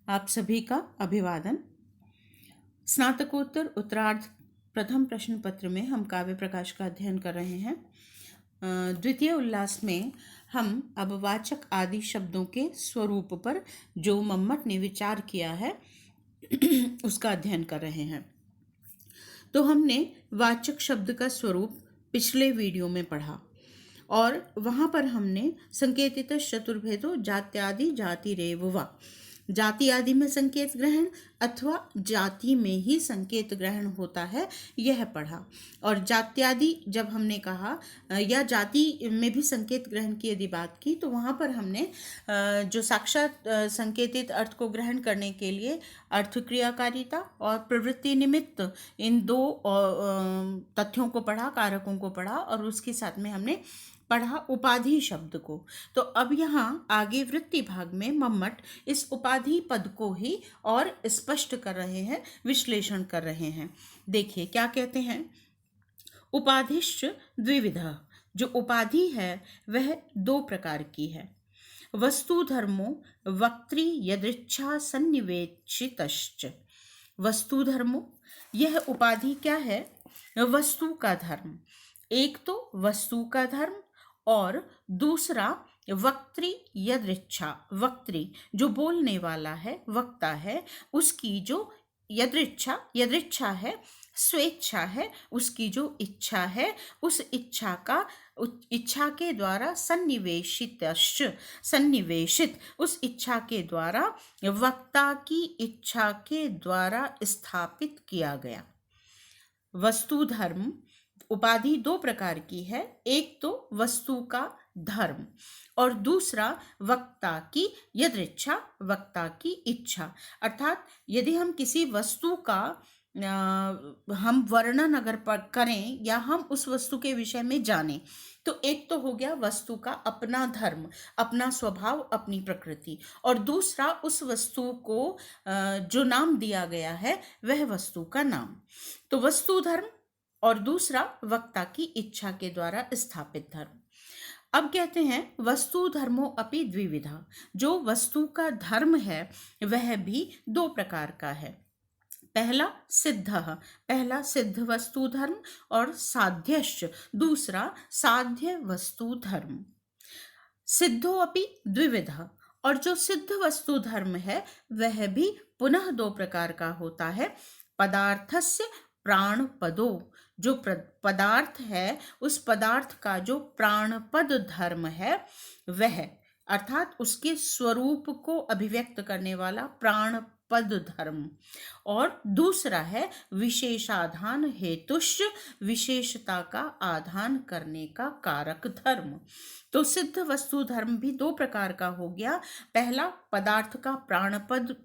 आप सभी का अभिवादन। स्नातकोत्तर उत्तरार्ध प्रथम प्रश्न पत्र में हम काव्य प्रकाश का अध्ययन कर रहे हैं। द्वितीय उल्लास में हम अब वाचक आदि शब्दों के स्वरूप पर जो मम्मट ने विचार किया है उसका अध्ययन कर रहे हैं। तो हमने वाचक शब्द का स्वरूप पिछले वीडियो में पढ़ा और वहाँ पर हमने संकेतित चतुर्भेदो जात्यादि जाति रेव वा, जाति आदि में संकेत ग्रहण अथवा जाति में ही संकेत ग्रहण होता है यह पढ़ा। और जात्यादि जब हमने कहा या जाति में भी संकेत ग्रहण की यदि बात की तो वहाँ पर हमने जो साक्षात संकेतित अर्थ को ग्रहण करने के लिए अर्थ क्रियाकारिता और प्रवृत्ति निमित्त इन दो तथ्यों को पढ़ा, कारकों को पढ़ा और उसके साथ में हमने पढ़ा उपाधि शब्द को। तो अब यहाँ आगे वृत्ति भाग में मम्मट इस उपाधि पद को ही और स्पष्ट कर रहे हैं, विश्लेषण कर रहे हैं। देखिए क्या कहते हैं। उपाधिश्च द्विविधा, जो उपाधि है वह दो प्रकार की है। वस्तु धर्मो वक्त्री यदृच्छा सन्निवेशितश्च। वस्तु धर्मो, यह उपाधि क्या है? वस्तु का धर्म। एक तो वस्तु का धर्म और दूसरा वक्त्री यदृच्छा, वक्त्री जो बोलने वाला है, वक्ता है, उसकी जो यदृच्छा, यदृच्छा है स्वेच्छा है, उसकी जो इच्छा है उस इच्छा का इच्छा के द्वारा सन्निवेशित, सन्निवेशित उस इच्छा के द्वारा वक्ता की इच्छा के द्वारा स्थापित किया गया। वस्तु धर्म उपाधि दो प्रकार की है। एक तो वस्तु का धर्म और दूसरा वक्ता की यदृच्छा, वक्ता की इच्छा। अर्थात यदि हम किसी वस्तु का हम वर्णन अगर करें या हम उस वस्तु के विषय में जानें तो एक तो हो गया वस्तु का अपना धर्म, अपना स्वभाव, अपनी प्रकृति, और दूसरा उस वस्तु को जो नाम दिया गया है वह वस्तु का नाम। तो वस्तु धर्म और दूसरा वक्ता की इच्छा के द्वारा स्थापित धर्म। अब कहते हैं वस्तु धर्मो अपि द्विविधा, जो वस्तु का धर्म है वह भी दो प्रकार का है। पहला सिद्ध, पहला सिद्ध वस्तु धर्म और साध्यश्च, दूसरा साध्य वस्तु धर्म। सिद्धो अपि द्विविधा, और जो सिद्ध वस्तु धर्म है वह भी पुनः दो प्रकार का होता है। पदार्थस्य प्राण पदो, जो पदार्थ है उस पदार्थ का जो प्राणपद धर्म है वह, अर्थात उसके स्वरूप को अभिव्यक्त करने वाला प्राणपद धर्म, और दूसरा है विशेषाधान हेतुष, विशेषता का आधान करने का कारक धर्म। तो सिद्ध वस्तु धर्म भी दो प्रकार का हो गया। पहला पदार्थ का प्राणपद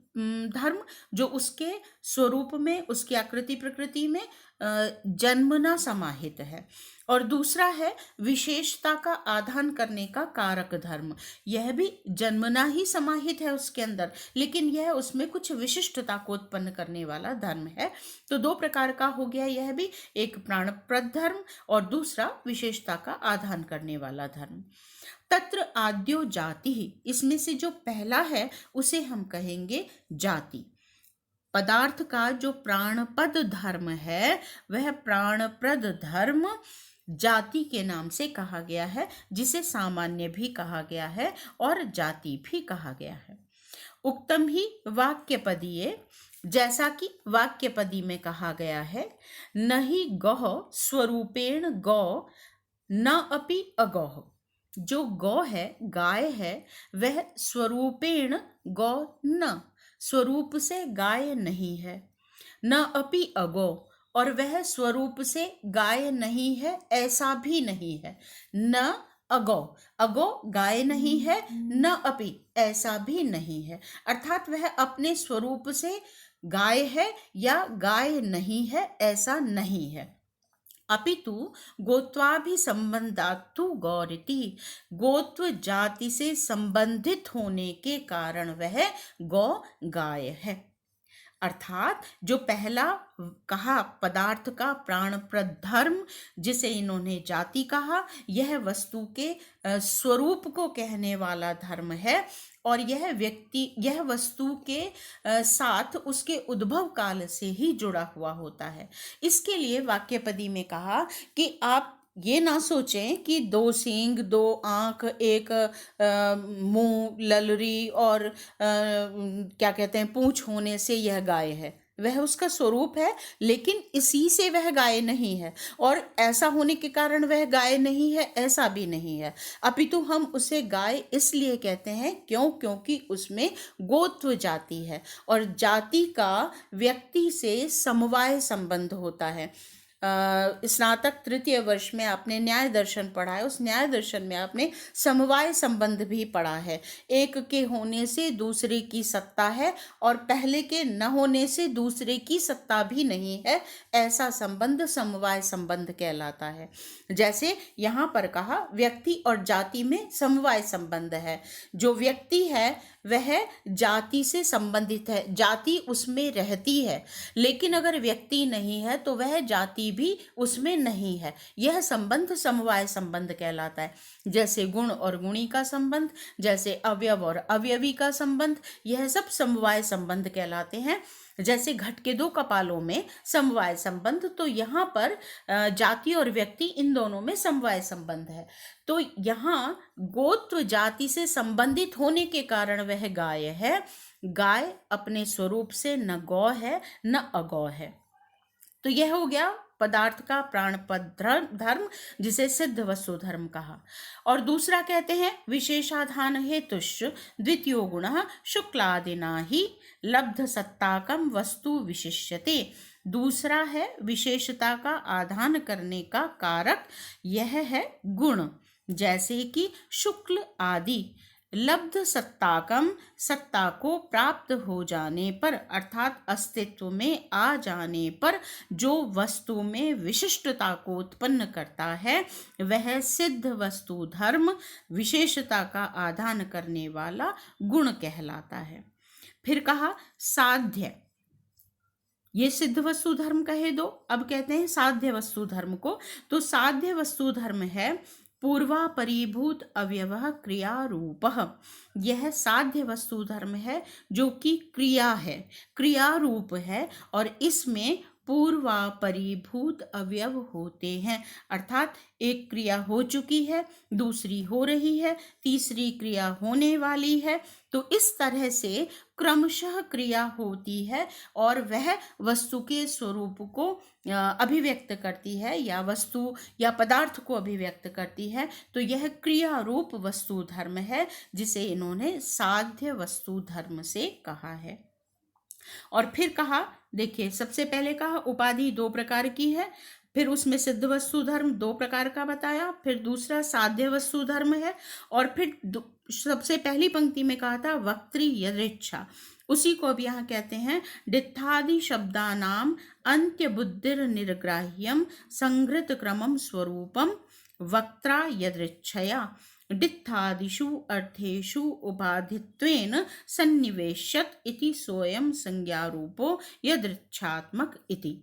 धर्म जो उसके स्वरूप में, उसकी आकृति प्रकृति में जन्मना समाहित है, और दूसरा है विशेषता का आधान करने का कारक धर्म। यह भी जन्मना ही समाहित है उसके अंदर, लेकिन यह उसमें कुछ विशिष्टता को उत्पन्न करने वाला धर्म है। तो दो प्रकार का हो गया यह भी, एक प्राणप्रद धर्म और दूसरा विशेषता का आधान करने वाला धर्म। तत्र आद्यो जाति ही, इसमें से जो पहला है उसे हम कहेंगे जाति। पदार्थ का जो प्राणपद धर्म है वह प्राणप्रद धर्म जाति के नाम से कहा गया है, जिसे सामान्य भी कहा गया है और जाति भी कहा गया है। उक्तम ही वाक्यपदीय, जैसा कि वाक्यपदी में कहा गया है, न ही गौः स्वरूपेण गौ न अपि अगौः, जो गौ है, गाय है, वह स्वरूपेण गौ न, स्वरूप से गाय नहीं है, न अपि अगौ, और वह स्वरूप से गाय नहीं है ऐसा भी नहीं है। न अगौ, अगौ गाय नहीं है, न अपि ऐसा भी नहीं है, अर्थात वह अपने स्वरूप से गाय है या गाय नहीं है ऐसा नहीं है। अपितु गोत्वाभिसंबंधात्तु गौरिति, गोत्व जाति से संबंधित होने के कारण वह गौ गाय है। अर्थात जो पहला कहा पदार्थ का प्राणप्रद धर्म, जिसे इन्होंने जाति कहा, यह वस्तु के स्वरूप को कहने वाला धर्म है और यह वस्तु के साथ उसके उद्भव काल से ही जुड़ा हुआ होता है। इसके लिए वाक्यपदी में कहा कि आप ये ना सोचें कि दो सींग, दो आंख, एक मुंह, ललरी और क्या कहते हैं पूंछ होने से यह गाय है। वह उसका स्वरूप है, लेकिन इसी से वह गाय नहीं है, और ऐसा होने के कारण वह गाय नहीं है ऐसा भी नहीं है। अपितु हम उसे गाय इसलिए कहते हैं क्योंकि उसमें गोत्व जाति है और जाति का व्यक्ति से समवाय संबंध होता है। स्नातक तृतीय वर्ष में आपने न्याय दर्शन पढ़ा है, उस न्याय दर्शन में आपने समवाय संबंध भी पढ़ा है। एक के होने से दूसरे की सत्ता है और पहले के न होने से दूसरे की सत्ता भी नहीं है, ऐसा संबंध समवाय संबंध कहलाता है। जैसे यहाँ पर कहा व्यक्ति और जाति में समवाय संबंध है। जो व्यक्ति है वह जाति से संबंधित है, जाति उसमें रहती है, लेकिन अगर व्यक्ति नहीं है तो वह जाति भी उसमें नहीं है। यह संबंध समवाय संबंध कहलाता है। जैसे गुण और गुणी का संबंध, जैसे अवयव और अवयवी का संबंध, यह सब समवाय संबंध कहलाते हैं। जैसे घट के दो कपालों में समवाय संबंध, तो यहाँ पर जाति और व्यक्ति इन दोनों में समवाय संबंध है। तो यहाँ गोत्र जाति से संबंधित होने के कारण वह गाय है। गाय अपने स्वरूप से न गौ है न अगौ है। तो यह हो गया पदार्थ का प्राणपद धर्म, जिसे सिद्ध वस्तु धर्म कहा। और दूसरा कहते हैं विशेषाधान हेतुश्च द्वितीयो गुणः शुक्लादिना ही लब्ध सत्ताकम वस्तु विशिष्यते। दूसरा है विशेषता का आधान करने का कारक, यह है गुण। जैसे कि शुक्ल आदि लब्ध सत्ताकम, सत्ता को प्राप्त हो जाने पर अर्थात अस्तित्व में आ जाने पर जो वस्तु में विशिष्टता को उत्पन्न करता है वह सिद्ध वस्तु धर्म, विशेषता का आधान करने वाला गुण कहलाता है। फिर कहा साध्य, ये सिद्ध वस्तु धर्म कहे दो, अब कहते हैं साध्य वस्तु धर्म को। तो साध्य वस्तु धर्म है पूर्वापरीभूत अवयवः क्रिया रूपः। यह साध्य वस्तु धर्म है जो कि क्रिया है, क्रिया रूप है, और इसमें पूर्वापरीभूत अवयव होते हैं। अर्थात एक क्रिया हो चुकी है, दूसरी हो रही है, तीसरी क्रिया होने वाली है। तो इस तरह से क्रमशः क्रिया होती है और वह वस्तु के स्वरूप को अभिव्यक्त करती है या वस्तु या पदार्थ को अभिव्यक्त करती है। तो यह क्रिया रूप वस्तु धर्म है, जिसे इन्होंने साध्य वस्तु धर्म से कहा है। और फिर कहा, देखिए सबसे पहले कहा उपाधि दो प्रकार की है, फिर उसमें सिद्ध वस्तु धर्म दो प्रकार का बताया, फिर दूसरा साध्य वस्तु धर्म है, और फिर सबसे पहली पंक्ति में कहा था वक्त्री यदृच्छा, उसी को अब यहाँ कहते हैं डित्थादि शब्दानाम अंत्य बुद्धिर निर्ग्राह्यम संघृत क्रमम स्वरूपम वक्त्रा यदृच्छया डित्थादिषु अर्थेषु उपाधित्वेन सन्निवेश्यत इति सोयम संज्ञारूपो यदृच्छात्मक इति।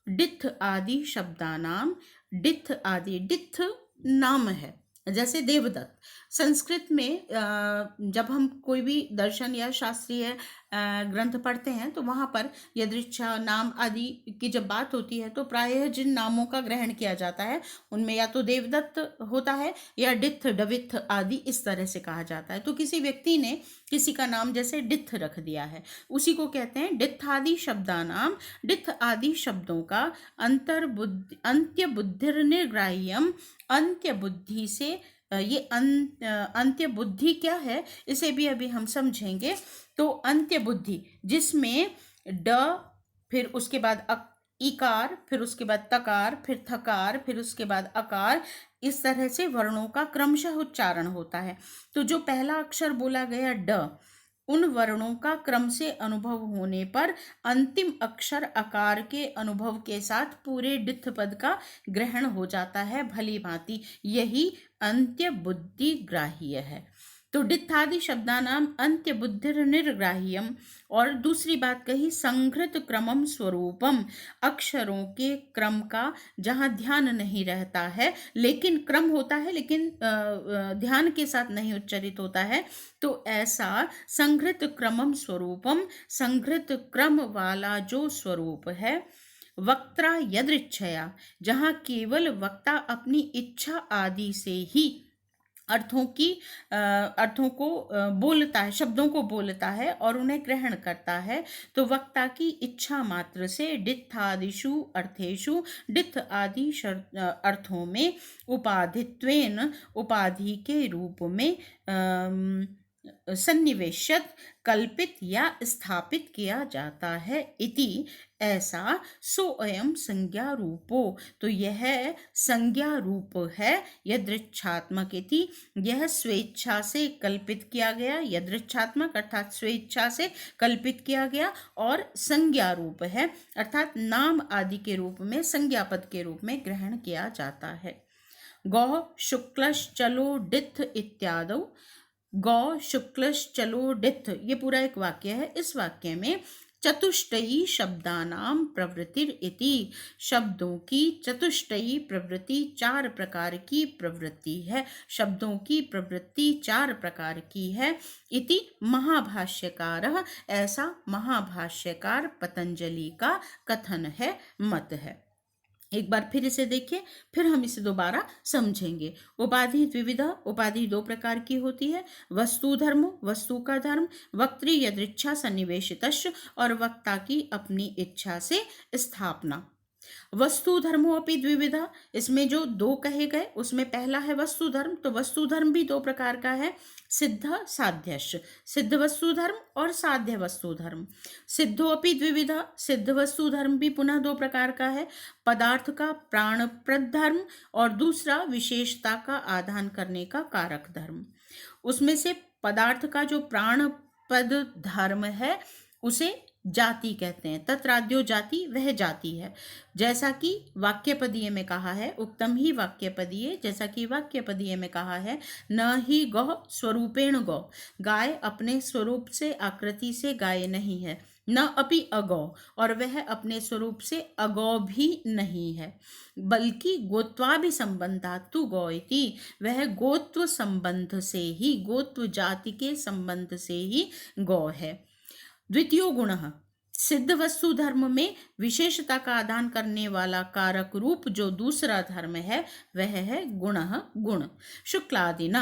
डित्थ आदि शब्दानाम, डित्थ आदि, डित्थ नाम है, जैसे देवदत्त। संस्कृत में जब हम कोई भी दर्शन या शास्त्रीय ग्रंथ पढ़ते हैं तो वहाँ पर यदृच्छा नाम आदि की जब बात होती है तो प्रायः जिन नामों का ग्रहण किया जाता है उनमें या तो देवदत्त होता है या डित्थ, डवित्थ आदि इस तरह से कहा जाता है। तो किसी व्यक्ति ने किसी का नाम जैसे डित्थ रख दिया है, उसी को कहते हैं डित्थादि शब्दानाम। डित्थ आदि शब्दों का अंत्य बुद्धिर्निर्ग्राह्यम, अंत्य बुद्धि से, ये अंत्य बुद्धि क्या है इसे भी अभी हम समझेंगे। तो अंत्य बुद्धि जिसमें ड, फिर उसके बाद इकार, फिर उसके बाद तकार, फिर थकार, फिर उसके बाद अकार, इस तरह से वर्णों का क्रमशः उच्चारण होता है। तो जो पहला अक्षर बोला गया ड, उन वर्णों का क्रम से अनुभव होने पर अंतिम अक्षर अकार के अनुभव के साथ पूरे डित्थ पद का ग्रहण हो जाता है भली भांति। यही अंत्य बुद्धि ग्राह्य है। तो डित्थादि शब्दानाम अंत्य बुद्धिर निर्ग्राह्यम, और दूसरी बात कही संघृत क्रमम स्वरूपम, अक्षरों के क्रम का जहाँ ध्यान नहीं रहता है, लेकिन क्रम होता है लेकिन ध्यान के साथ नहीं उच्चरित होता है, तो ऐसा संघृत क्रमम स्वरूपम, संघृत क्रम वाला जो स्वरूप है, वक्त्रा यदृच्छया, जहाँ केवल वक्ता अपनी इच्छा आदि से ही अर्थों को बोलता है, शब्दों को बोलता है और उन्हें ग्रहण करता है, तो वक्ता की इच्छा मात्र से डित्थादिषु अर्थेषु, डित्थ आदि अर्थों में उपाधित्वेन, उपाधि के रूप में सन्निवेशित, कल्पित या स्थापित किया जाता है। इति, ऐसा, सो अयम संज्ञा रूपो, तो यह संज्ञा रूप है। यदृच्छात्मक इति, यह स्वेच्छा से कल्पित किया गया, यदृच्छात्मक अर्थात स्वेच्छा से कल्पित किया गया, और संज्ञा रूप है अर्थात नाम आदि के रूप में, संज्ञा पद के रूप में ग्रहण किया जाता है। गौ शुक्लश्चलो डित्थ इत्यादौ, गौ शुक्लश्चलो डित्थ, ये पूरा एक वाक्य है। इस वाक्य में चतुष्टयी शब्दानाम प्रवृत्तिर इति, शब्दों की चतुष्टयी प्रवृत्ति, 4 प्रकार की प्रवृत्ति है, शब्दों की प्रवृत्ति 4 प्रकार की है। इति महाभाष्यकारः, ऐसा महाभाष्यकार पतंजलि का कथन है, मत है। एक बार फिर इसे देखिए, फिर हम इसे दोबारा समझेंगे। उपाधि द्विविधा, उपाधि 2 प्रकार की होती है। वस्तु धर्म, वस्तु का धर्म, वक्त्री यदृच्छा सन्निवेशितश्च, और वक्ता की अपनी इच्छा से स्थापना। वस्तु धर्मो अपि द्विविधा, इसमें जो 2 कहे गए उसमें पहला है वस्तु धर्म, तो वस्तु धर्म भी 2 प्रकार का है, सिद्ध साध्यश्च, सिद्ध वस्तु धर्म और साध्य वस्तु धर्म। सिद्धो अपि द्विविधा, सिद्ध वस्तु धर्म भी पुनः 2 प्रकार का है, पदार्थ का प्राणप्रद धर्म और दूसरा विशेषता का आधान करने का कारक धर्म। उसमें से पदार्थ का जो प्राणपद धर्म है उसे जाति कहते हैं, तत्राद्यो जाति, वह जाति है। जैसा कि वाक्यपदीय में कहा है, उक्तम ही वाक्यपदीय, जैसा कि वाक्यपदीय में कहा है, न ही गौ स्वरूपेण गौ, गाय अपने स्वरूप से, आकृति से गाय नहीं है, न अपि अगौ, और वह अपने स्वरूप से अगौ भी नहीं है, बल्कि गोत्वाभिसंबंधात् तु गौ इति, वह गोत्व संबंध से ही, गोत्व जाति के संबंध से ही गौ है। द्वितीय गुण, सिद्ध वस्तु धर्म में विशेषता का आदान करने वाला कारक रूप जो दूसरा धर्म है वह है गुण, गुण। शुक्लादिना,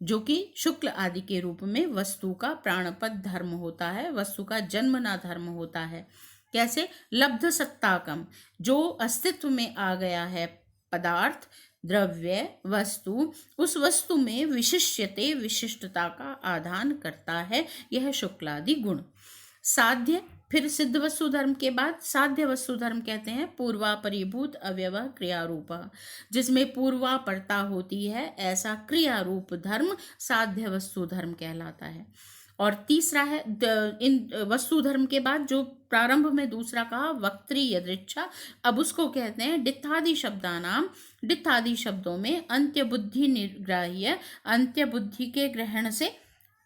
जो कि शुक्ल आदि के रूप में वस्तु का प्राणपद धर्म होता है, वस्तु का जन्मना धर्म होता है। कैसे? लब्ध सत्ताकम, जो अस्तित्व में आ गया है पदार्थ, द्रव्य, वस्तु, उस वस्तु में विशिष्यते, विशिष्टता का आधान करता है, यह शुक्लादि गुण। साध्य, फिर सिद्ध वस्तु धर्म के बाद साध्य वस्तु धर्म कहते हैं पूर्वापरिभूत अव्यवह क्रियारूप, जिसमें पूर्वापरता होती है, ऐसा क्रियारूप धर्म साध्य वस्तु धर्म कहलाता है। और तीसरा है, इन वस्तु धर्म के बाद जो प्रारंभ में दूसरा कहा वक्त्री यदृच्छा, अब उसको कहते हैं डित्थादि शब्दानाम, डित्थादि शब्दों में अंत्य बुद्धि निर्ग्राह्य, अंत्य बुद्धि के ग्रहण से,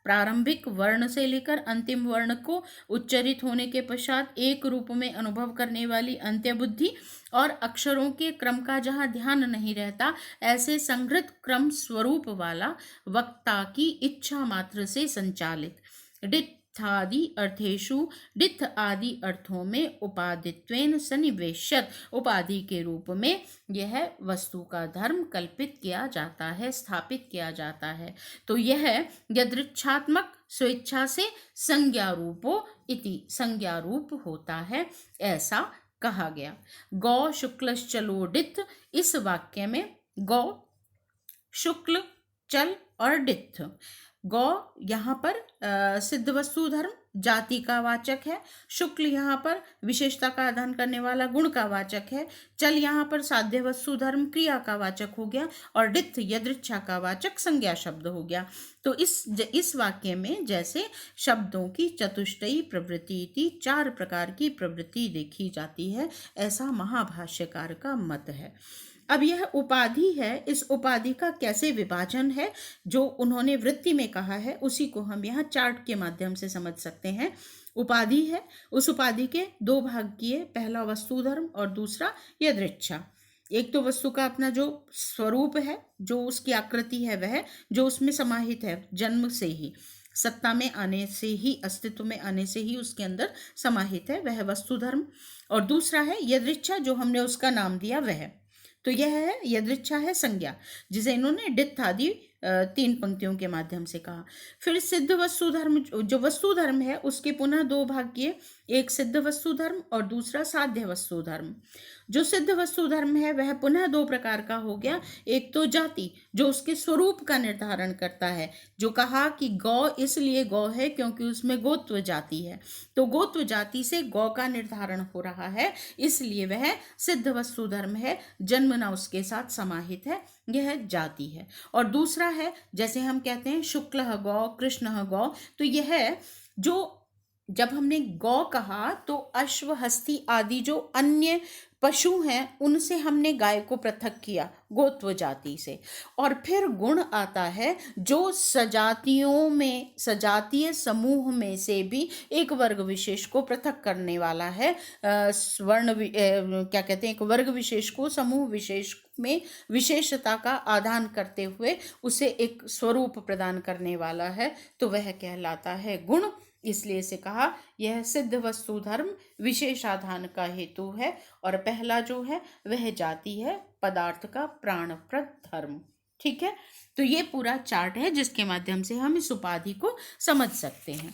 प्रारंभिक वर्ण से लेकर अंतिम वर्ण को उच्चरित होने के पश्चात एक रूप में अनुभव करने वाली अंत्य बुद्धि, और अक्षरों के क्रम का जहाँ ध्यान नहीं रहता, ऐसे संग्रत क्रम स्वरूप वाला, वक्ता की इच्छा मात्र से संचालित। डित्थादि अर्थेषु, डित्थ आदि अर्थों में उपाधित्वेन सन्निवेश्यत, उपाधि के रूप में यह वस्तु का धर्म कल्पित किया जाता है, स्थापित किया जाता है। तो यह यदृच्छात्मक, स्वेच्छा से संज्ञा रूपो इति, संज्ञा रूप होता है, ऐसा कहा गया। गौ शुक्लश्चलो डित्थ, इस वाक्य में गौ, शुक्ल, चल और डित्थ, गौ यहाँ पर सिद्ध वस्तु धर्म जाति का वाचक है, शुक्ल यहाँ पर विशेषता का आधान करने वाला गुण का वाचक है, चल यहाँ पर साध्य वस्तु धर्म क्रिया का वाचक हो गया, और डित्थ यदृच्छा का वाचक संज्ञा शब्द हो गया। तो इस वाक्य में जैसे शब्दों की चतुष्टयी प्रवृत्ति थी, 4 प्रकार की प्रवृत्ति देखी जाती है, ऐसा महाभाष्यकार का मत है। अब यह उपाधि है, इस उपाधि का कैसे विभाजन है जो उन्होंने वृत्ति में कहा है, उसी को हम यहाँ चार्ट के माध्यम से समझ सकते हैं। उपाधि है, उस उपाधि के दो भाग किए, पहला वस्तु धर्म और दूसरा यदृच्छा। एक तो वस्तु का अपना जो स्वरूप है, जो उसकी आकृति है, वह जो उसमें समाहित है जन्म से ही, सत्ता में आने से ही, अस्तित्व में आने से ही उसके अंदर समाहित है, वह वस्तु धर्म। और दूसरा है यदृच्छा, जो हमने उसका नाम दिया वह। तो यह है यदृच्छा, है संज्ञा, जिसे इन्होंने डित्थ आदि 3 पंक्तियों के माध्यम से कहा। फिर सिद्ध वस्तु धर्म, जो वस्तु धर्म है उसके पुनः 2 भाग किए, एक सिद्ध वस्तु धर्म और दूसरा साध्य वस्तु धर्म। जो सिद्ध वस्तु धर्म है वह पुनः 2 प्रकार का हो गया। एक तो जाति, जो उसके स्वरूप का निर्धारण करता है, जो कहा कि गौ इसलिए गौ है क्योंकि उसमें गोत्व जाति है, तो गोत्व जाति से गौ का निर्धारण हो रहा है, इसलिए वह सिद्ध वस्तु धर्म है, जन्मना उसके साथ समाहित है, यह जाति है। और दूसरा है, जैसे हम कहते हैं शुक्ल गौ, कृष्ण गौ, तो यह जो जब हमने गौ कहा तो अश्व, हस्ती आदि जो अन्य पशु हैं उनसे हमने गाय को पृथक किया गोत्व जाति से। और फिर गुण आता है जो सजातियों में, सजातीय समूह में से भी एक वर्ग विशेष को पृथक करने वाला है। क्या कहते हैं, एक वर्ग विशेष को समूह विशेष में विशेषता का आदान करते हुए उसे एक स्वरूप प्रदान करने वाला है, तो वह कहलाता है गुण। इसलिए इसे कहा यह सिद्ध वस्तु धर्म विशेषाधान का हेतु है, और पहला जो है वह जाति है, पदार्थ का प्राणप्रद धर्म। ठीक है, तो ये पूरा चार्ट है जिसके माध्यम से हम इस उपाधि को समझ सकते हैं।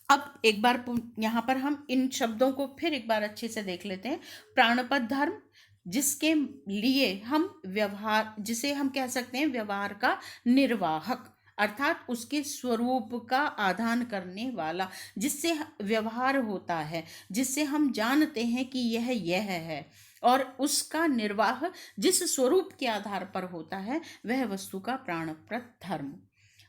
अब एक बार यहाँ पर हम इन शब्दों को फिर एक बार अच्छे से देख लेते हैं। प्राणपद धर्म, जिसके लिए हम व्यवहार, जिसे हम कह सकते हैं व्यवहार का निर्वाहक, अर्थात उसके स्वरूप का आदान करने वाला, जिससे व्यवहार होता है, जिससे हम जानते हैं कि यह है, और उसका निर्वाह जिस स्वरूप के आधार पर होता है वह वस्तु का प्राणप्रद धर्म,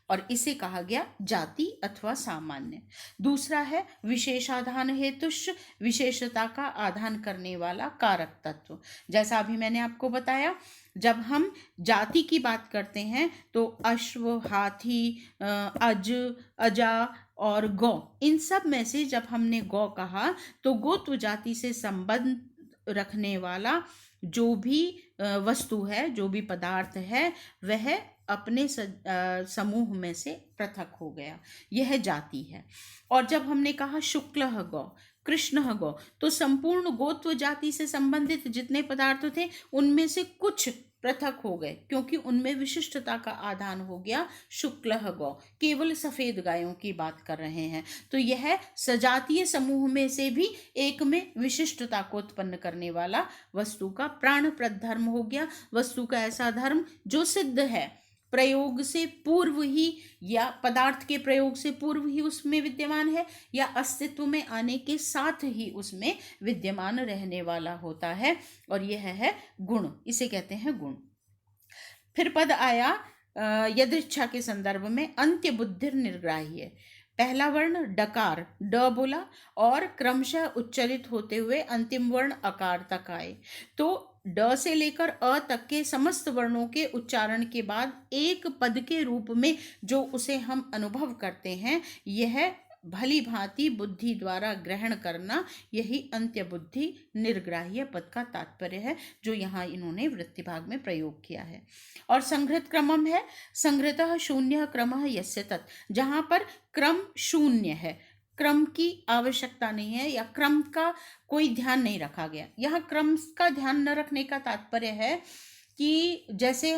और इसे कहा गया जाति अथवा सामान्य। दूसरा है विशेषाधान हेतुष, विशेषता का आधान करने वाला कारक तत्व। जैसा अभी मैंने आपको बताया, जब हम जाति की बात करते हैं तो अश्व, हाथी, अज, अजा और गौ, इन सब में से जब हमने गौ कहा तो गोत्व जाति से संबंध रखने वाला जो भी वस्तु है, जो भी पदार्थ है, वह अपने समूह में से पृथक हो गया, यह जाति है। और जब हमने कहा शुक्ल गौ, कृष्ण गौ, तो संपूर्ण गोत्व जाति से संबंधित जितने पदार्थ थे उनमें से कुछ पृथक हो गए, क्योंकि उनमें विशिष्टता का आदान हो गया। शुक्ल गौ, केवल सफेद गायों की बात कर रहे हैं, तो यह सजातीय समूह में से भी एक में विशिष्टता को उत्पन्न करने वाला वस्तु का प्राणप्रद धर्म हो गया। वस्तु का ऐसा धर्म जो सिद्ध है, प्रयोग से पूर्व ही या पदार्थ के प्रयोग से पूर्व ही उसमें विद्यमान है, या अस्तित्व में आने के साथ ही उसमें विद्यमान रहने वाला होता है, और यह है गुण, इसे कहते हैं गुण। फिर पद आया यदृच्छा के संदर्भ में, अंत्य बुद्धिर निर्ग्राह्य। पहला वर्ण डकार, ड बोला, और क्रमशः उच्चरित होते हुए अंतिम वर्ण अकार तक आए। तो ड से लेकर अ तक के समस्त वर्णों के उच्चारण के बाद एक पद के रूप में जो उसे हम अनुभव करते हैं, यह भली भांति बुद्धि द्वारा ग्रहण करना, यही अंत्य बुद्धि निर्ग्राह्य पद का तात्पर्य है, जो यहाँ इन्होंने वृत्ति भाग में प्रयोग किया है। और संघृत क्रमम है, संघृतः शून्य क्रमः यस्य तत्, जहाँ पर क्रम शून्य है, क्रम की आवश्यकता नहीं है, या क्रम का कोई ध्यान नहीं रखा गया। यहाँ क्रम का ध्यान न रखने का तात्पर्य है कि जैसे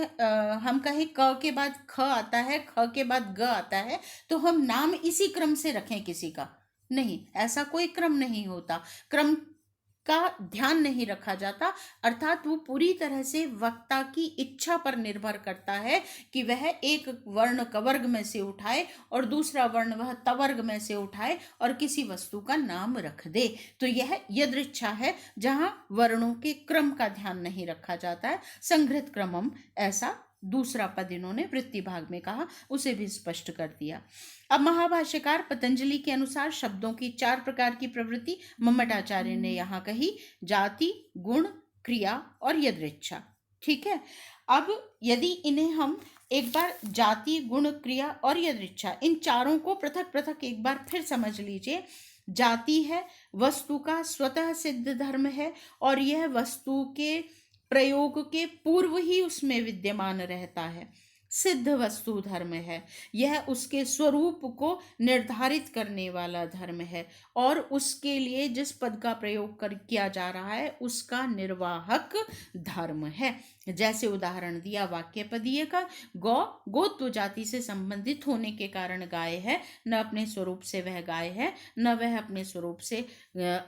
हम कहें क के बाद ख आता है, ख के बाद ग आता है, तो हम नाम इसी क्रम से रखें किसी का, नहीं, ऐसा कोई क्रम नहीं होता, क्रम का ध्यान नहीं रखा जाता, अर्थात वो पूरी तरह से वक्ता की इच्छा पर निर्भर करता है कि वह एक वर्ण कवर्ग में से उठाए और दूसरा वर्ण वह तवर्ग में से उठाए और किसी वस्तु का नाम रख दे। तो यह यदृच्छा है, जहाँ वर्णों के क्रम का ध्यान नहीं रखा जाता है। संघृत क्रमम, ऐसा दूसरा पद इन्होंने वृत्ति भाग में कहा, उसे भी स्पष्ट कर दिया। अब महाभाष्यकार पतंजलि के अनुसार शब्दों की 4 प्रकार की प्रवृत्ति मम्मटाचार्य ने यहाँ कही, जाति, गुण, क्रिया और यदृच्छा। ठीक है। अब यदि इन्हें हम एक बार जाति, गुण, क्रिया और यदृच्छा, इन चारों को पृथक पृथक एक बार फिर समझ लीजिए। जाति है वस्तु का स्वतः सिद्ध धर्म है और यह वस्तु के प्रयोग के पूर्व ही उसमें विद्यमान रहता है। सिद्ध वस्तु धर्म है, यह उसके स्वरूप को निर्धारित करने वाला धर्म है और उसके लिए जिस पद का प्रयोग किया जा रहा है उसका निर्वाहक धर्म है। जैसे उदाहरण दिया वाक्यपदीय का, गौ गोत्व जाति से संबंधित होने के कारण गाय है, न अपने स्वरूप से वह गाय है, न वह अपने स्वरूप से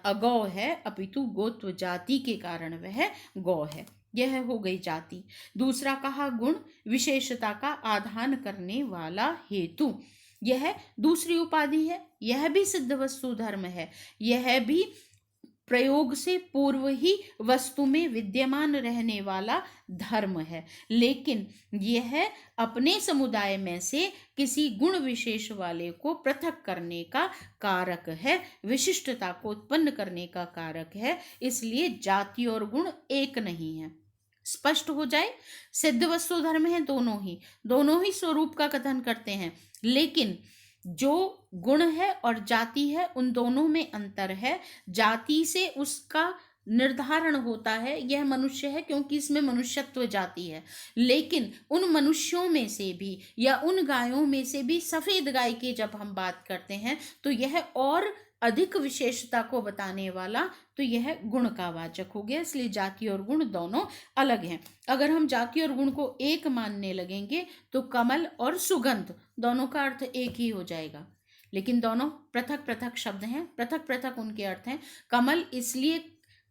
अगौ है, अपितु गोत्व जाति के कारण वह गौ है। यह हो गई जाति। दूसरा कहा गुण, विशेषता का आधान करने वाला हेतु, यह दूसरी उपाधि है। यह भी सिद्ध वस्तु धर्म है, यह भी प्रयोग से पूर्व ही वस्तु में विद्यमान रहने वाला धर्म है, लेकिन यह अपने समुदाय में से किसी गुण विशेष वाले को पृथक करने का कारक है, विशिष्टता को उत्पन्न करने का कारक है। इसलिए जाति और गुण एक नहीं है। स्पष्ट हो जाए, सिद्ध वस्तु धर्म है दोनों ही स्वरूप का कथन करते हैं, लेकिन जो गुण है और जाति है उन दोनों में अंतर है। जाति से उसका निर्धारण होता है, यह मनुष्य है क्योंकि इसमें मनुष्यत्व जाति है, लेकिन उन मनुष्यों में से भी या उन गायों में से भी सफेद गाय की जब हम बात करते हैं तो यह और अधिक विशेषता को बताने वाला, तो यह गुण का वाचक हो गया। इसलिए जाति और गुण दोनों अलग हैं। अगर हम जाति और गुण को एक मानने लगेंगे तो कमल और सुगंध दोनों का अर्थ एक ही हो जाएगा, लेकिन दोनों पृथक पृथक शब्द हैं, पृथक पृथक उनके अर्थ हैं। कमल इसलिए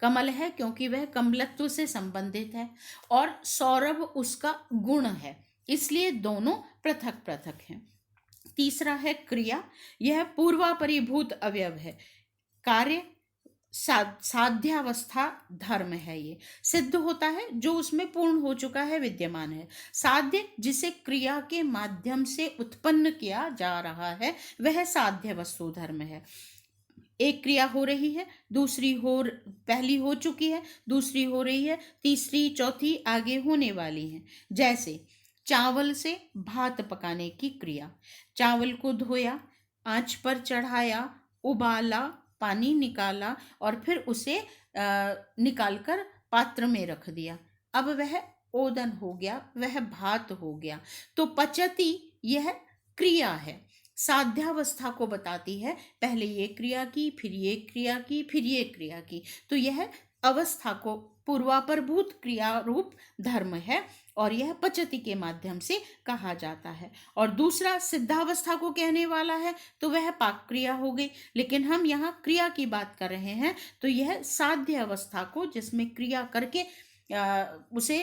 कमल है क्योंकि वह कमलत्व से संबंधित है और सौरभ उसका गुण है, इसलिए दोनों पृथक पृथक हैं। तीसरा है क्रिया, यह पूर्वापरिभूत अवयव है। कार्य साध्यावस्था धर्म है, ये सिद्ध होता है जो उसमें पूर्ण हो चुका है, विद्यमान है। साध्य जिसे क्रिया के माध्यम से उत्पन्न किया जा रहा है वह साध्य वस्तु धर्म है। एक क्रिया हो रही है, पहली हो चुकी है, दूसरी हो रही है, तीसरी चौथी आगे होने वाली है। जैसे चावल से भात पकाने की क्रिया, चावल को धोया, आंच पर चढ़ाया, उबाला, पानी निकाला और फिर उसे निकालकर पात्र में रख दिया, अब वह ओदन हो गया, वह भात हो गया। तो पचती यह क्रिया है, साध्यावस्था को बताती है, पहले ये क्रिया की, फिर ये क्रिया की, फिर ये क्रिया की, तो यह अवस्था को पूर्वापरभूत क्रिया रूप धर्म है और यह पचति के माध्यम से कहा जाता है। और दूसरा सिद्धावस्था को कहने वाला है तो वह पाक क्रिया हो गई, लेकिन हम यहाँ क्रिया की बात कर रहे हैं तो यह साध्य अवस्था को, जिसमें क्रिया करके उसे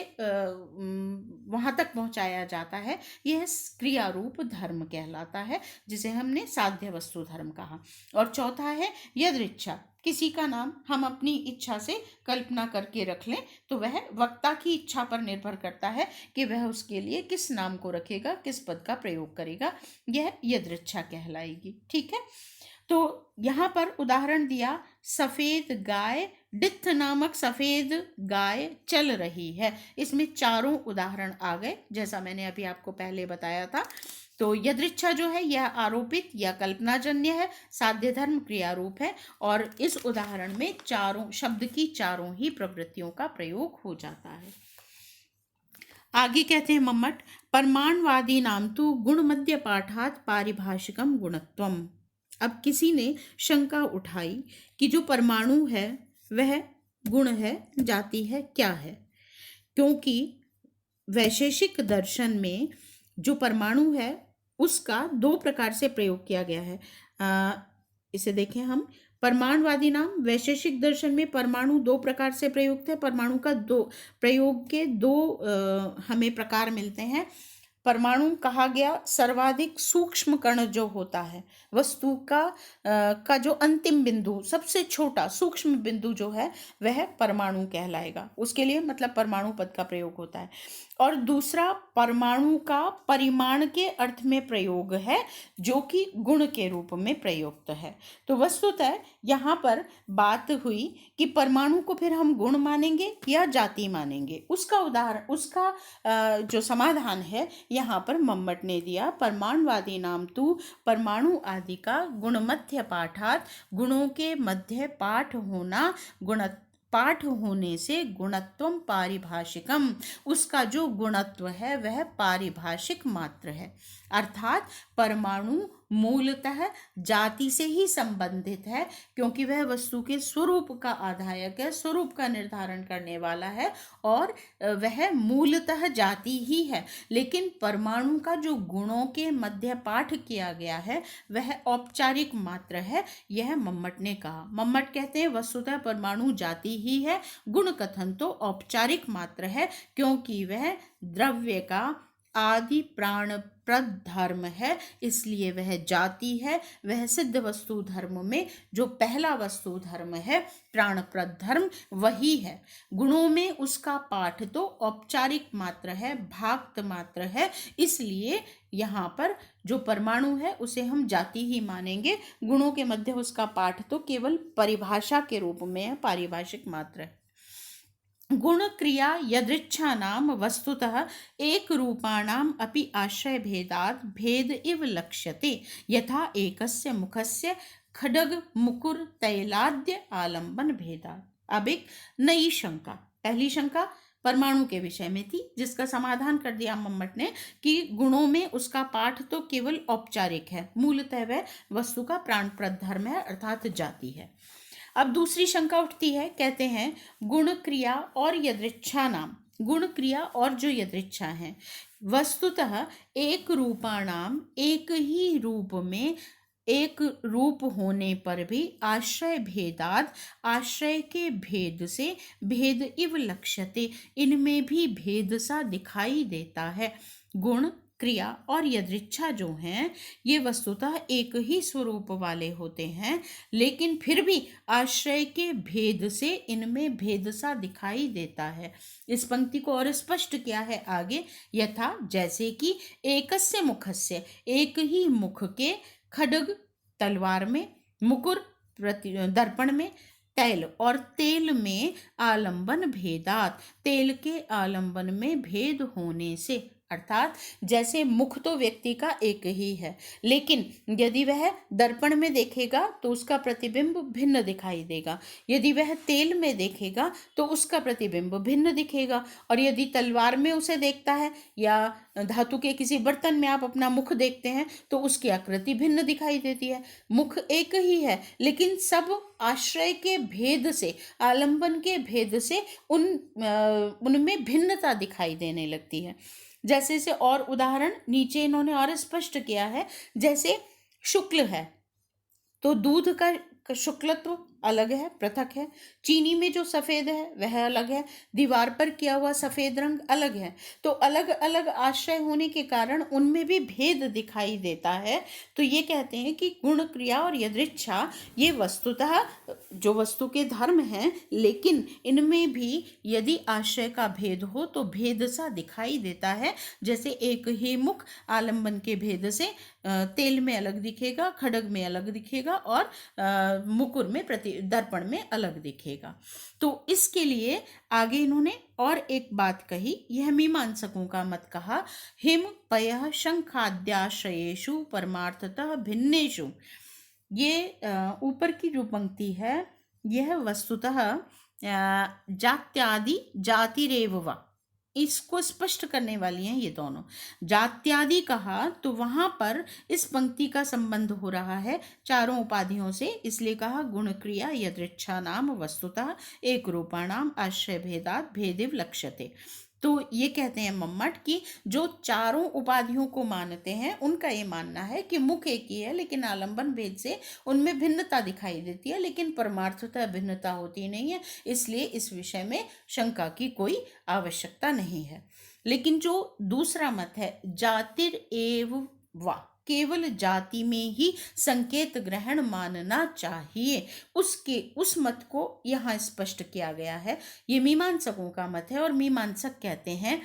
वहाँ तक पहुँचाया जाता है, यह क्रिया रूप धर्म कहलाता है, जिसे हमने साध्य वस्तु धर्म कहा। और चौथा है यदृच्छा, किसी का नाम हम अपनी इच्छा से कल्पना करके रख लें तो वह वक्ता की इच्छा पर निर्भर करता है कि वह उसके लिए किस नाम को रखेगा, किस पद का प्रयोग करेगा, यह यदृच्छा कहलाएगी। ठीक है, तो यहाँ पर उदाहरण दिया, सफेद गाय, डित्थ नामक सफेद गाय चल रही है। इसमें चारों उदाहरण आ गए, जैसा मैंने अभी आपको पहले बताया था। तो यदृच्छा जो है यह आरोपित या कल्पनाजन्य है, साध्य धर्म क्रिया रूप है और इस उदाहरण में चारों शब्द की चारों ही प्रवृत्तियों का प्रयोग हो जाता है। आगे कहते हैं मम्मट, परमाणवादी नाम तो गुण मध्य पाठात पारिभाषिकम गुणत्वम। अब किसी ने शंका उठाई कि जो परमाणु है वह गुण है, जाति है, क्या है? क्योंकि वैशेषिक दर्शन में जो परमाणु है उसका दो प्रकार से प्रयोग किया गया है। इसे देखें हम, परमाणुवादी नाम, वैशेषिक दर्शन में परमाणु दो प्रकार से प्रयुक्त है। परमाणु का दो प्रयोग के दो हमें प्रकार मिलते हैं। परमाणु कहा गया सर्वाधिक सूक्ष्म कण जो होता है, वस्तु का जो अंतिम बिंदु, सबसे छोटा सूक्ष्म बिंदु जो है वह परमाणु कहलाएगा, उसके लिए मतलब परमाणु पद का प्रयोग होता है। और दूसरा परमाणु का परिमाण के अर्थ में प्रयोग है, जो कि गुण के रूप में प्रयुक्त है। तो वस्तुतः यहाँ पर बात हुई कि परमाणु को फिर हम गुण मानेंगे या जाति मानेंगे। उसका उदाहरण, उसका जो समाधान है यहाँ पर मम्मट ने दिया। परमाणुवादी नाम तू परमाणु आदि का गुणमध्य पाठात, गुणों के मध्य पाठ होना, पाठ होने से गुणत्वम पारिभाषिकम, उसका जो गुणत्व है वह पारिभाषिक मात्र है। अर्थात परमाणु मूलतः जाति से ही संबंधित है, क्योंकि वह वस्तु के स्वरूप का आधायक है, स्वरूप का निर्धारण करने वाला है, और वह मूलतः जाति ही है। लेकिन परमाणु का जो गुणों के मध्य पाठ किया गया है वह औपचारिक मात्र है, यह मम्मट ने कहा। मम्मट कहते हैं वस्तुतः परमाणु जाति ही है, गुण कथन तो औपचारिक मात्र है, क्योंकि वह द्रव्य का आदि प्राणप्रद धर्म है, इसलिए वह जाति है। वह सिद्ध वस्तु धर्म में जो पहला वस्तु धर्म है, प्राणप्रद धर्म, वही है। गुणों में उसका पाठ तो औपचारिक मात्र है, भाक्त मात्र है, इसलिए यहाँ पर जो परमाणु है उसे हम जाति ही मानेंगे। गुणों के मध्य उसका पाठ तो केवल परिभाषा के रूप में है, पारिभाषिक मात्र है। गुण क्रिया यदृच्छा नाम वस्तुतः एक रूपाणाम अपि आश्रय भेदात् भेद इव लक्ष्यते, यथा एकस्य मुखस्य खड्ग मुकुर तैलाद्य आलंबन भेदात्। अब एक नई शंका, पहली शंका परमाणु के विषय में थी, जिसका समाधान कर दिया मम्मट ने कि गुणों में उसका पाठ तो केवल औपचारिक है, मूलतः वह वस्तु का प्राणप्रद धर्म है, अर्थात जाति है। अब दूसरी शंका उठती है, कहते हैं गुण क्रिया और यदृच्छा नाम, गुण क्रिया और जो यदृच्छा है वस्तुतः एक रूपाणाम, एक ही रूप में एक रूप होने पर भी आश्रय भेदाद, आश्रय के भेद से भेद इव लक्ष्यते, इनमें भी भेद सा दिखाई देता है। गुण क्रिया और यदृच्छा जो हैं ये वस्तुतः एक ही स्वरूप वाले होते हैं, लेकिन फिर भी आश्रय के भेद से इनमें भेद सा दिखाई देता है। इस पंक्ति को और स्पष्ट किया है आगे, यथा जैसे कि एकस्य मुखस्य, एक ही मुख के, खड्ग तलवार में, मुकुर दर्पण में, तैल और तेल में, आलंबन भेदात, तेल के आलंबन में भेद होने से। अर्थात जैसे मुख तो व्यक्ति का एक ही है, लेकिन यदि वह दर्पण में देखेगा तो उसका प्रतिबिंब भिन्न दिखाई देगा, यदि वह तेल में देखेगा तो उसका प्रतिबिंब भिन्न दिखेगा, और यदि तलवार में उसे देखता है या धातु के किसी बर्तन में आप अपना मुख देखते हैं तो उसकी आकृति भिन्न दिखाई देती है। मुख एक ही है, लेकिन सब आश्रय के भेद से, आलंबन के भेद से उनमें भिन्नता दिखाई देने लगती है। जैसे से और उदाहरण नीचे इन्होंने और स्पष्ट किया है, जैसे शुक्ल है तो दूध का शुक्लत्व अलग है, पृथक है, चीनी में जो सफ़ेद है वह अलग है, दीवार पर किया हुआ सफ़ेद रंग अलग है। तो अलग अलग आश्रय होने के कारण उनमें भी भेद दिखाई देता है। तो ये कहते हैं कि गुण क्रिया और यदृच्छा ये वस्तुतः जो वस्तु के धर्म हैं, लेकिन इनमें भी यदि आश्रय का भेद हो तो भेद सा दिखाई देता है। जैसे एक ही मुख आलंबन के भेद से तेल में अलग दिखेगा, खड्ग में अलग दिखेगा, और मुकुर में दर्पण में अलग दिखेगा। तो इसके लिए आगे इन्होंने और एक बात कही, यह मीमांसकों का मत कहा, हिम पयः शंखाद्याश्रयेषु परमार्थतः भिन्नेषु। ये ऊपर की जो पंक्ति है यह वस्तुतः जात्यादि जातिरेव वा, इसको स्पष्ट करने वाली हैं ये दोनों। जात्यादि कहा तो वहाँ पर इस पंक्ति का संबंध हो रहा है चारों उपाधियों से, इसलिए कहा गुण क्रिया यदृच्छा नाम वस्तुतः एक रूपाणाम आश्रय भेदात भेदिव लक्ष्यते। तो ये कहते हैं मम्मट कि जो चारों उपाधियों को मानते हैं उनका ये मानना है कि मुख एक ही है, लेकिन आलंबन भेद से उनमें भिन्नता दिखाई देती है, लेकिन परमार्थतः भिन्नता होती नहीं है, इसलिए इस विषय में शंका की कोई आवश्यकता नहीं है। लेकिन जो दूसरा मत है जातिर एव वा, केवल जाति में ही संकेत ग्रहण मानना चाहिए, उस मत को यहाँ स्पष्ट किया गया है। ये मीमांसकों का मत है, और मीमांसक कहते हैं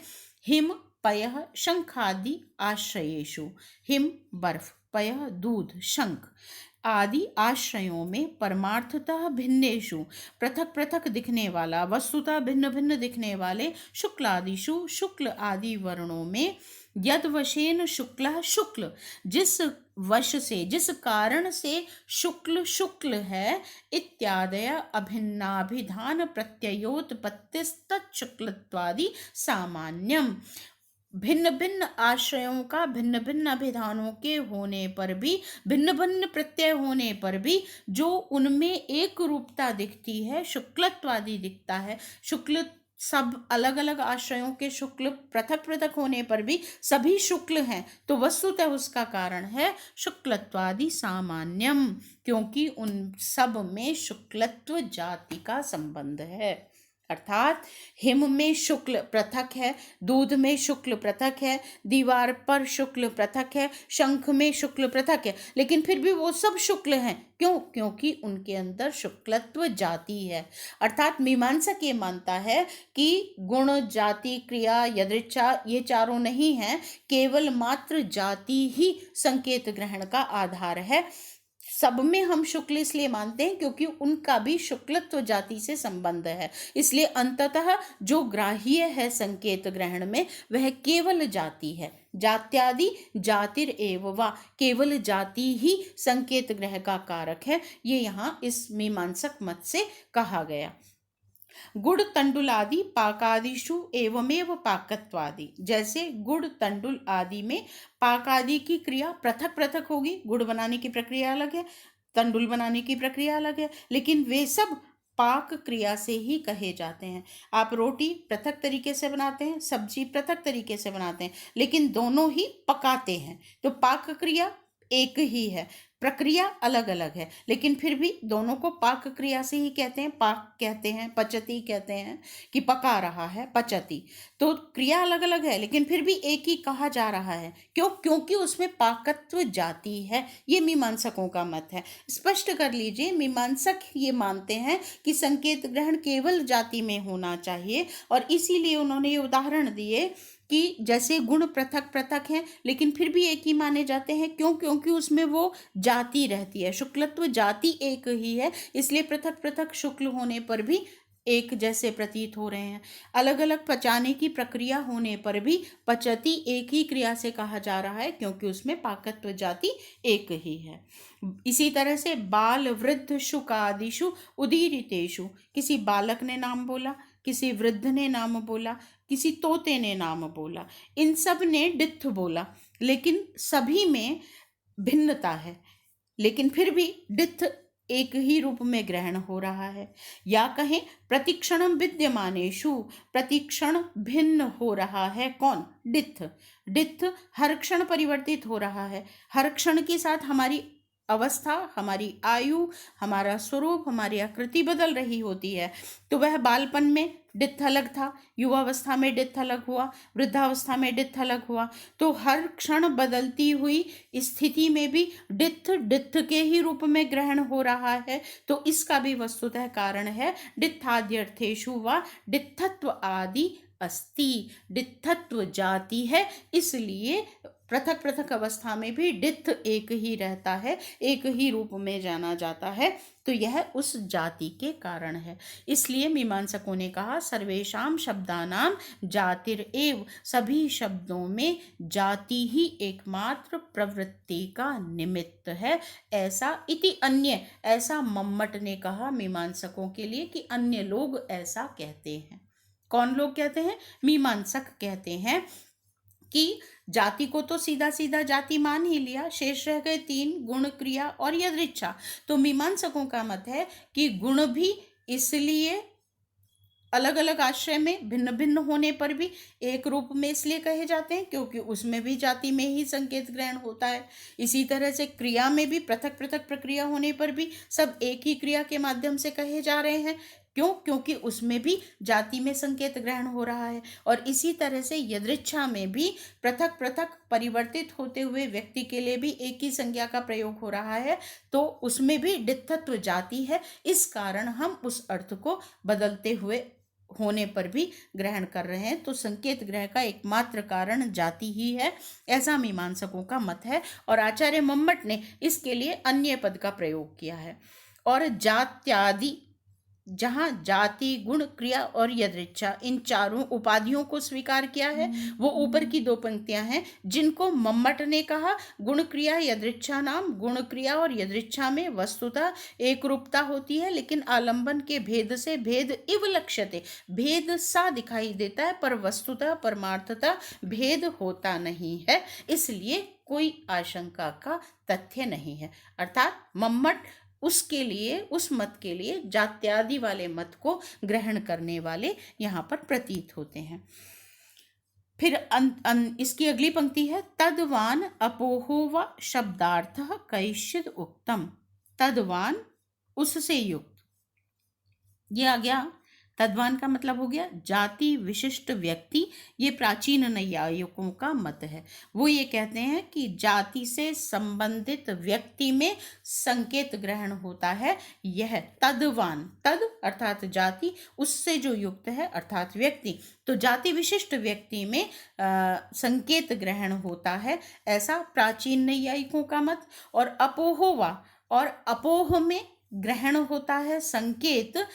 हिम पयः शंखादि आश्रयेषु। हिम बर्फ, पयः दूध, शंख आदि आश्रयों में परमार्थतः भिन्नेषु पृथक पृथक दिखने वाला, वस्तुतः भिन्न भिन्न दिखने वाले शुक्लादिषु शुक्ल आदि वर्णों में यद वशेन शुक्ल शुक्ल, जिस वश से, जिस कारण से शुक्ल शुक्ल है, इत्यादय अभिन्नाभिधान प्रत्ययोत्पत्तिस्तच्छुक्लत्वादि सामान्यम। भिन्न भिन्न आश्रयों का भिन्न भिन्न अभिधानों के होने पर भी, भिन्न भिन्न प्रत्यय होने पर भी जो उनमें एक रूपता दिखती है, शुक्लत्वादि दिखता है। शुक्ल सब अलग अलग आश्रयों के शुक्ल पृथक पृथक होने पर भी सभी शुक्ल हैं, तो वस्तुतः उसका कारण है शुक्लत्वादि सामान्यम, क्योंकि उन सब में शुक्लत्व जाति का संबंध है। अर्थात हिम में शुक्ल पृथक है, दूध में शुक्ल पृथक है, दीवार पर शुक्ल पृथक है, शंख में शुक्ल पृथक है, लेकिन फिर भी वो सब शुक्ल हैं। क्यों? क्योंकि उनके अंदर शुक्लत्व जाति है। अर्थात मीमांसक ये मानता है कि गुण, जाति, क्रिया, यदृच्छा ये चारों नहीं हैं, केवल मात्र जाति ही संकेत ग्रहण का आधार है। सब में हम शुक्ल इसलिए मानते हैं क्योंकि उनका भी शुक्लत्व जाति से संबंध है। इसलिए अंततः जो ग्राह्य है संकेत ग्रहण में वह केवल जाति है। जात्यादि जातिर एव वा, केवल जाति ही संकेत ग्रह का कारक है। ये यहाँ इस मीमांसक मत से कहा गया। गुड़ तंडुल आदि पाकादिषु एवमेव पाकत्वादि, जैसे गुड़ तंडुल आदि में पाक आदि की क्रिया पृथक पृथक होगी। गुड़ बनाने की प्रक्रिया अलग है, तंडुल बनाने की प्रक्रिया अलग है, लेकिन वे सब पाक क्रिया से ही कहे जाते हैं। आप रोटी पृथक तरीके से बनाते हैं, सब्जी पृथक तरीके से बनाते हैं, लेकिन दोनों ही पकाते हैं, तो पाक क्रिया एक ही है, प्रक्रिया अलग अलग है, लेकिन फिर भी दोनों को पाक क्रिया से ही कहते हैं। पाक कहते हैं, पचती कहते हैं कि पका रहा है, पचती। तो क्रिया अलग अलग है, लेकिन फिर भी एक ही कहा जा रहा है। क्यों? क्योंकि उसमें पाकत्व जाति है। ये मीमांसकों का मत है। स्पष्ट कर लीजिए, मीमांसक ये मानते हैं कि संकेत ग्रहण केवल जाति में होना चाहिए, और इसीलिए उन्होंने ये उदाहरण दिए कि जैसे गुण पृथक पृथक हैं लेकिन फिर भी एक ही माने जाते हैं। क्यों? क्योंकि उसमें वो जाति रहती है, शुक्लत्व जाति एक ही है, इसलिए पृथक पृथक शुक्ल होने पर भी एक जैसे प्रतीत हो रहे हैं। अलग अलग पचाने की प्रक्रिया होने पर भी पचती एक ही क्रिया से कहा जा रहा है, क्योंकि उसमें पाकत्व जाति एक ही है। इसी तरह से बाल वृद्ध शुक आदिषु उदीरितेषु, किसी बालक ने नाम बोला, किसी वृद्ध ने नाम बोला, किसी तोते ने नाम बोला, इन सब ने डित्थ बोला, लेकिन सभी में भिन्नता है, लेकिन फिर भी डित्थ एक ही रूप में ग्रहण हो रहा है। या कहें प्रतिक्षणम विद्यमानेषु, प्रतिक्षण भिन्न हो रहा है। कौन? डित्थ। डित्थ हर क्षण परिवर्तित हो रहा है। हर क्षण के साथ हमारी अवस्था, हमारी आयु, हमारा स्वरूप, हमारी आकृति बदल रही होती है। तो वह बालपन में डित्थ अलग था, युवावस्था में डित्थ अलग हुआ, वृद्धावस्था में डित्थ अलग हुआ। तो हर क्षण बदलती हुई स्थिति में भी डित्थ डित्थ के ही रूप में ग्रहण हो रहा है। तो इसका भी वस्तुतः कारण है डित्थाद्यर्थेषु वा डित्थत्व आदि अस्ति। डित्थत्व जाति है, इसलिए पृथक पृथक अवस्था में भी डित्थ एक ही रहता है, एक ही रूप में जाना जाता है। तो यह उस जाति के कारण है। इसलिए मीमांसकों ने कहा सर्वेषां शब्दानां जातिरेव, सभी शब्दों में जाति ही एकमात्र प्रवृत्ति का निमित्त है। ऐसा इति अन्य, ऐसा मम्मट ने कहा मीमांसकों के लिए कि अन्य लोग ऐसा कहते हैं। कौन लोग कहते हैं? मीमांसक कहते हैं कि जाति को तो सीधा सीधा जाति मान ही लिया, शेष रह गए तीन, गुण, क्रिया और यदृच्छा। तो मीमांसकों का मत है कि गुण भी इसलिए अलग अलग आश्रय में भिन्न भिन्न होने पर भी एक रूप में इसलिए कहे जाते हैं क्योंकि उसमें भी जाति में ही संकेत ग्रहण होता है। इसी तरह से क्रिया में भी पृथक पृथक प्रक्रिया होने पर भी सब एक ही क्रिया के माध्यम से कहे जा रहे हैं। क्यों? क्योंकि उसमें भी जाति में संकेत ग्रहण हो रहा है। और इसी तरह से यदृच्छा में भी पृथक पृथक परिवर्तित होते हुए व्यक्ति के लिए भी एक ही संज्ञा का प्रयोग हो रहा है, तो उसमें भी डित्थत्व जाति है। इस कारण हम उस अर्थ को बदलते हुए होने पर भी ग्रहण कर रहे हैं, तो संकेत ग्रह का एकमात्र कारण जाति ही है, ऐसा मीमांसकों का मत है। और आचार्य मम्मट ने इसके लिए अन्य पद का प्रयोग किया है। और जात्यादि, जहाँ जाति, गुण, क्रिया और यदृच्छा इन चारों उपाधियों को स्वीकार किया है, वो ऊपर की दो पंक्तियां हैं जिनको मम्मट ने कहा गुण, क्रिया, यदृच्छा नाम। गुण, क्रिया और यदृच्छा में वस्तुतः एक रूपता होती है, लेकिन आलंबन के भेद से भेद इव लक्ष्यते, भेद सा दिखाई देता है, पर वस्तुतः परमार्थतः भेद होता नहीं है, इसलिए कोई आशंका का तथ्य नहीं है। अर्थात मम्मट उसके लिए, उस मत के लिए जात्यादि वाले मत को ग्रहण करने वाले यहाँ पर प्रतीत होते हैं। फिर इसकी अगली पंक्ति है तद्वान अपोहो व शब्दार्थ कैश्चिद उक्तम। तद्वान, उससे युक्त, ये आ गया। तद्वान का मतलब हो गया जाति विशिष्ट व्यक्ति। ये प्राचीन नैयायिकों का मत है। वो ये कहते हैं कि जाति से संबंधित व्यक्ति में संकेत ग्रहण होता है। यह तद्वान, तद अर्थात जाति, उससे जो युक्त है अर्थात व्यक्ति, तो जाति विशिष्ट व्यक्ति में संकेत ग्रहण होता है, ऐसा प्राचीन नैयायिकों का मत। और अपोहोवा, और अपोह में ग्रहण होता है संकेत,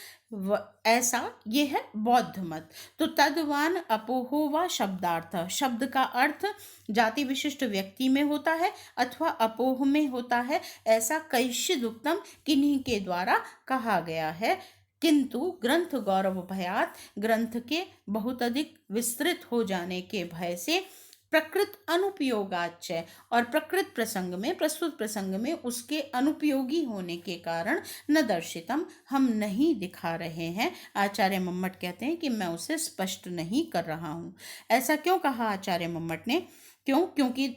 ऐसा ये है बौद्ध मत। तो तद्वान अपोहो व शब्दार्थ, शब्द का अर्थ जाति विशिष्ट व्यक्ति में होता है अथवा अपोह में होता है, ऐसा कैश्चिद उक्तम, किन्हीं के द्वारा कहा गया है। किंतु ग्रंथ गौरव भयात, ग्रंथ के बहुत अधिक विस्तृत हो जाने के भय से प्रकृत अनुपयोगाच, और प्रकृत प्रसंग में, प्रस्तुत प्रसंग में उसके अनुपयोगी होने के कारण न दर्शितम, हम नहीं दिखा रहे हैं। आचार्य मम्मट कहते हैं कि मैं उसे स्पष्ट नहीं कर रहा हूँ। ऐसा क्यों कहा आचार्य मम्मट ने? क्योंकि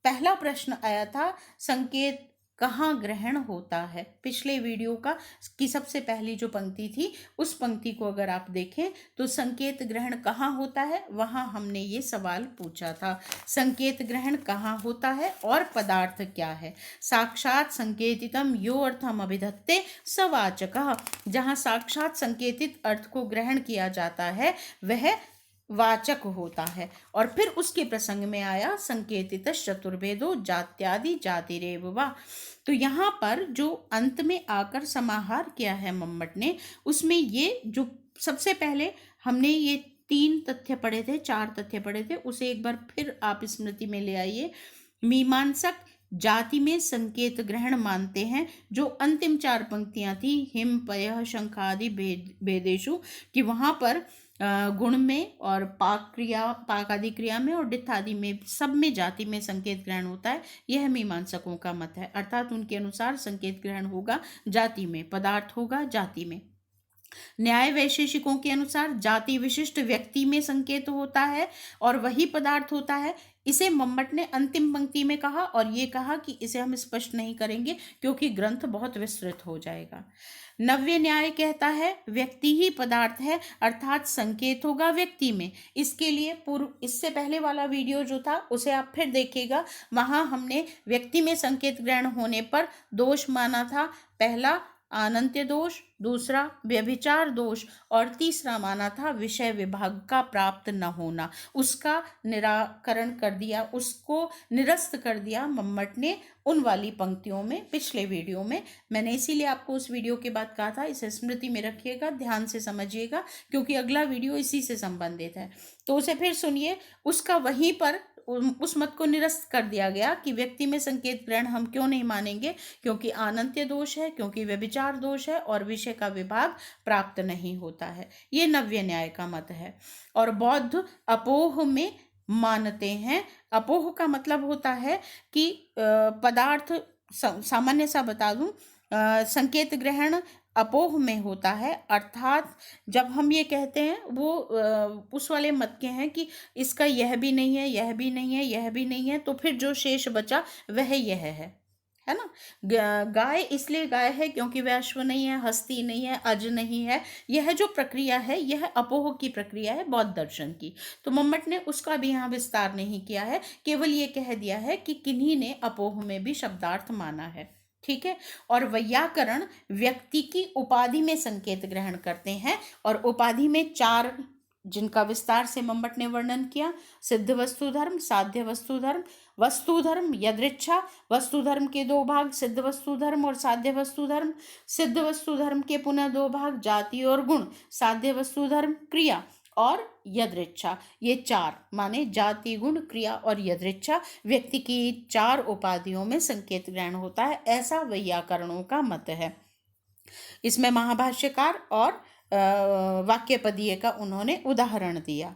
पहला प्रश्न आया था संकेत कहाँ ग्रहण होता है। पिछले वीडियो की सबसे पहली जो पंक्ति थी, उस पंक्ति को अगर आप देखें तो संकेत ग्रहण कहाँ होता है, वहाँ हमने ये सवाल पूछा था, संकेत ग्रहण कहाँ होता है और पदार्थ क्या है। साक्षात संकेतितम यो अर्थम अभिधत्ते सवाचकः, जहाँ साक्षात संकेतित अर्थ को ग्रहण किया जाता है वह वाचक होता है। और फिर उसके प्रसंग में आया संकेतित चतुर्भेदो जात्यादि जातिरेव वा। तो यहाँ पर जो अंत में आकर समाहार किया है मम्मट ने, उसमें ये जो सबसे पहले हमने ये 3 तथ्य पढ़े थे, 4 तथ्य पढ़े थे, उसे एक बार फिर आप स्मृति में ले आइए। मीमांसक जाति में संकेत ग्रहण मानते हैं, जो अंतिम 4 पंक्तियां थी हिम पयः शंखादि भेदेशु, कि वहाँ पर गुण में और पाक आदि क्रिया में और डित्थ आदि में, सब में जाति में संकेत ग्रहण होता है। यह मीमांसकों का मत है। अर्थात उनके अनुसार संकेत ग्रहण होगा जाति में, पदार्थ होगा जाति में। न्याय वैशेषिकों के अनुसार जाति विशिष्ट व्यक्ति में संकेत होता है और वही पदार्थ होता है। इसे मम्मट ने अंतिम पंक्ति में कहा और ये कहा कि इसे हम स्पष्ट नहीं करेंगे क्योंकि ग्रंथ बहुत विस्तृत हो जाएगा। नव्य न्याय कहता है व्यक्ति ही पदार्थ है, अर्थात संकेत होगा व्यक्ति में। इसके लिए इससे पहले वाला वीडियो जो था उसे आप फिर देखिएगा, वहां हमने व्यक्ति में संकेत ग्रहण होने पर दोष माना था। पहला अनंत्य दोष, दूसरा व्यभिचार दोष और तीसरा माना था विषय विभाग का प्राप्त न होना। उसका निराकरण कर दिया, उसको निरस्त कर दिया मम्मट ने उन वाली पंक्तियों में, पिछले वीडियो में। मैंने इसीलिए आपको उस वीडियो के बाद कहा था इसे स्मृति में रखिएगा, ध्यान से समझिएगा, क्योंकि अगला वीडियो इसी से संबंधित है। तो उसे फिर सुनिए। उसका वहीं पर उस मत को निरस्त कर दिया गया कि व्यक्ति में संकेत ग्रहण हम क्यों नहीं मानेंगे, क्योंकि अनंत्य दोष है, क्योंकि व्यभिचार दोष है और विषय का विभाग प्राप्त नहीं होता है। ये नव्य न्याय का मत है। और बौद्ध अपोह में मानते हैं। अपोह का मतलब होता है कि पदार्थ, सामान्य सा बता दूं, संकेत ग्रहण अपोह में होता है। अर्थात जब हम ये कहते हैं वो उस वाले मत के हैं कि इसका यह भी नहीं है, यह भी नहीं है, यह भी नहीं है, तो फिर जो शेष बचा वह यह है ना। गाय इसलिए गाय है क्योंकि वह अश्व नहीं है, हस्ती नहीं है, अज नहीं है। यह जो प्रक्रिया है यह अपोह की प्रक्रिया है बौद्ध दर्शन की। तो मम्मट ने उसका भी यहाँ विस्तार नहीं किया है, केवल ये कह दिया है कि किन्हीं ने अपोह में भी शब्दार्थ माना है। ठीक है। और वैयाकरण व्यक्ति की उपाधि में संकेत ग्रहण करते हैं, और उपाधि में चार जिनका विस्तार से मम्मट ने वर्णन किया: सिद्ध वस्तु धर्म, साध्य वस्तु धर्म, वस्तु धर्म, यदृच्छा। वस्तु धर्म के दो भाग, सिद्ध वस्तु धर्म और साध्य वस्तु धर्म। सिद्ध वस्तु धर्म के पुनः दो भाग, जाति और गुण। साध्य वस्तु धर्म, क्रिया और यदृच्छा। ये चार माने जाति, गुण, क्रिया और यदृच्छा व्यक्ति की चार उपाधियों में संकेत ग्रहण होता है, ऐसा वैयाकरणों का मत है। इसमें महाभाष्यकार और वाक्यपदीय का उन्होंने उदाहरण दिया।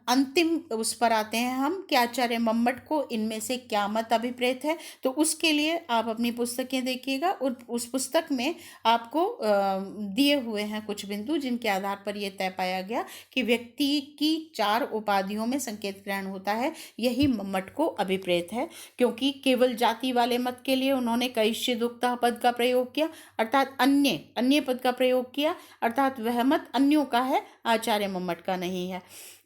अंतिम उस पर आते हैं हम कि आचार्य मम्मट को इनमें से क्या मत अभिप्रेत है। तो उसके लिए आप अपनी पुस्तकें देखिएगा, और उस पुस्तक में आपको दिए हुए हैं कुछ बिंदु जिनके आधार पर यह तय पाया गया कि व्यक्ति की चार उपाधियों में संकेत ग्रहण होता है, यही मम्मट को अभिप्रेत है। क्योंकि केवल जाति वाले मत के लिए उन्होंने कैश्चिदुक्तः पद का प्रयोग किया, अर्थात अन्य पद का प्रयोग किया, अर्थात वह मत अन्यों का है, आचार्य मम्मट का नहीं है।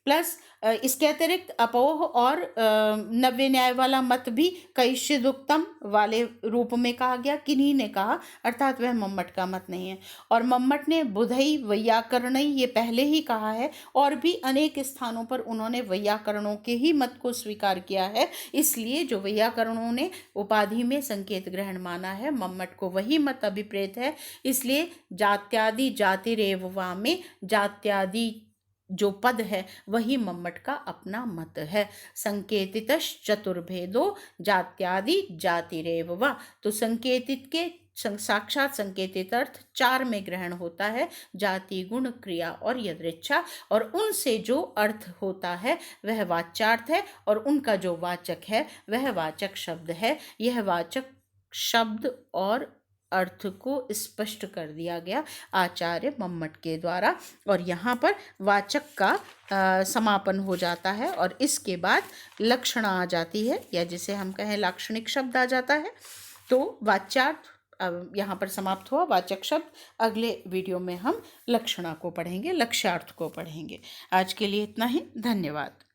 प्लस इसके अतिरिक्त अपोह और नव्य न्याय वाला मत भी कैश्चिदुक्तम वाले रूप में कहा गया, किन्हीं ने कहा, अर्थात वह मम्मट का मत नहीं है। और मम्मट ने बुधई वैयाकरणई ये पहले ही कहा है, और भी अनेक स्थानों पर उन्होंने वैयाकरणों के ही मत को स्वीकार किया है। इसलिए जो वैयाकरणों ने उपाधि में संकेत ग्रहण माना है, मम्मट को वही मत अभिप्रेत है। इसलिए जात्यादि जातिरेव वा में जात्यादि जो पद है वही मम्मट का अपना मत है। संकेतितश् चतुर्भेदो जात्यादि जातिरेव वा। तो संकेतित के साक्षात संकेतित अर्थ चार में ग्रहण होता है: जाति, गुण, क्रिया और यदृच्छा। और उनसे जो अर्थ होता है वह वाच्यार्थ है, और उनका जो वाचक है वह वाचक शब्द है। यह वाचक शब्द और अर्थ को स्पष्ट कर दिया गया आचार्य मम्मट के द्वारा। और यहाँ पर वाचक का समापन हो जाता है, और इसके बाद लक्षणा आ जाती है, या जिसे हम कहें लाक्षणिक शब्द आ जाता है। तो वाच्यार्थ यहाँ पर समाप्त हुआ, वाचक शब्द। अगले वीडियो में हम लक्षणा को पढ़ेंगे, लक्ष्यार्थ को पढ़ेंगे। आज के लिए इतना ही, धन्यवाद।